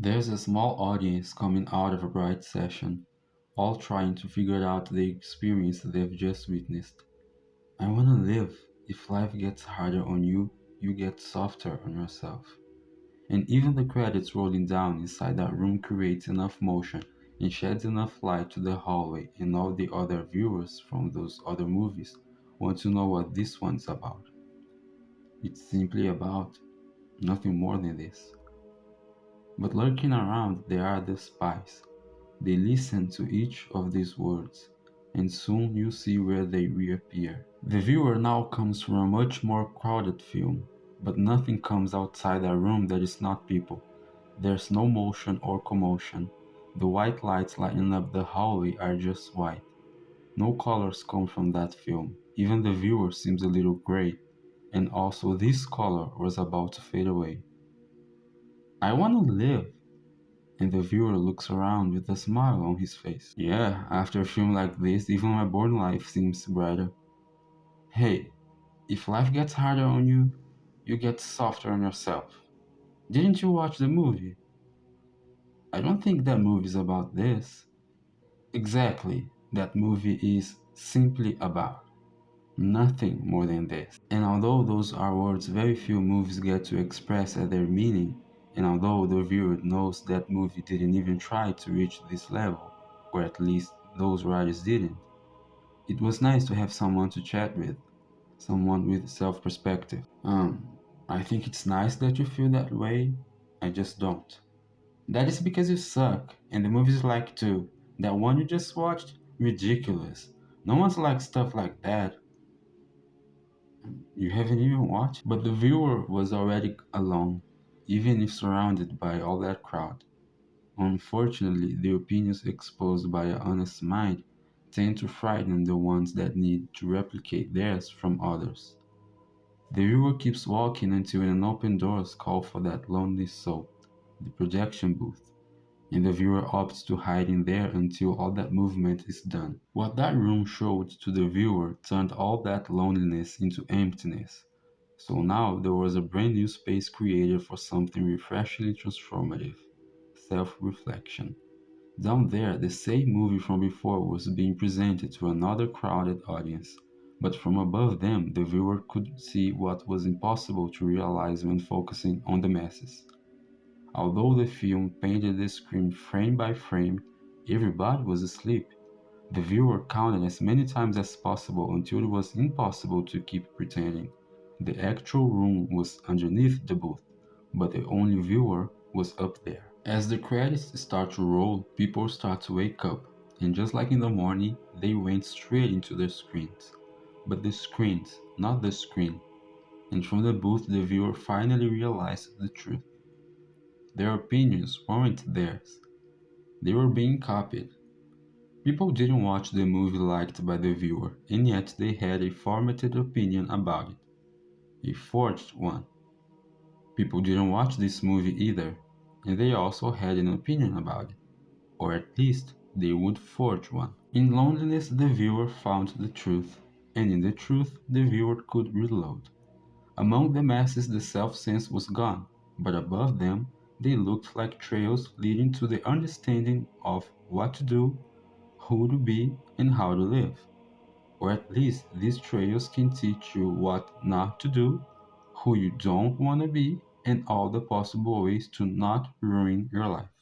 There's a small audience coming out of a bright session, all trying to figure out the experience they've just witnessed. I wanna live. If life gets harder on you, you get softer on yourself. And even the credits rolling down inside that room creates enough motion and sheds enough light to the hallway, and all the other viewers from those other movies want to know what this one's about. It's simply about nothing more than this. But lurking around, there are the spies. They listen to each of these words, and soon you see where they reappear. The viewer now comes from a much more crowded film, but nothing comes outside that room that is not people. There's no motion or commotion. The white lights lighting up the hallway are just white. No colors come from that film. Even the viewer seems a little gray, and also this color was about to fade away. I wanna live, and the viewer looks around with a smile on his face. Yeah, after a film like this, even my boring life seems brighter. Hey, if life gets harder on you, you get softer on yourself. Didn't you watch the movie? I don't think that movie's about this. Exactly, that movie is simply about nothing more than this. And although those are words very few movies get to express at their meaning, and although the viewer knows that movie didn't even try to reach this level, or at least those writers didn't, it was nice to have someone to chat with, someone with self-perspective. I think it's nice that you feel that way. I just don't. That is because you suck, and the movie's like too. That one you just watched? Ridiculous. No one's like stuff like that. You haven't even watched? But the viewer was already alone, even if surrounded by all that crowd. Unfortunately, the opinions exposed by an honest mind tend to frighten the ones that need to replicate theirs from others. The viewer keeps walking until an open doors call for that lonely soul, the projection booth, and the viewer opts to hide in there until all that movement is done. What that room showed to the viewer turned all that loneliness into emptiness. So now there was a brand new space created for something refreshingly transformative: self reflection. Down there, the same movie from before was being presented to another crowded audience, but from above them, the viewer could see what was impossible to realize when focusing on the masses. Although the film painted the screen frame by frame, everybody was asleep. The viewer counted as many times as possible until it was impossible to keep pretending. The actual room was underneath the booth, but the only viewer was up there. As the credits start to roll, people start to wake up, and just like in the morning, they went straight into their screens. But the screens, not the screen. And from the booth, the viewer finally realized the truth. Their opinions weren't theirs. They were being copied. People didn't watch the movie liked by the viewer, and yet they had a formatted opinion about it. A forged one. People didn't watch this movie either, and they also had an opinion about it, or at least they would forge one. In loneliness, the viewer found the truth, and in the truth, the viewer could reload. Among the masses, the self sense was gone, but above them, they looked like trails leading to the understanding of what to do, who to be, and how to live. Or at least these trails can teach you what not to do, who you don't want to be, and all the possible ways to not ruin your life.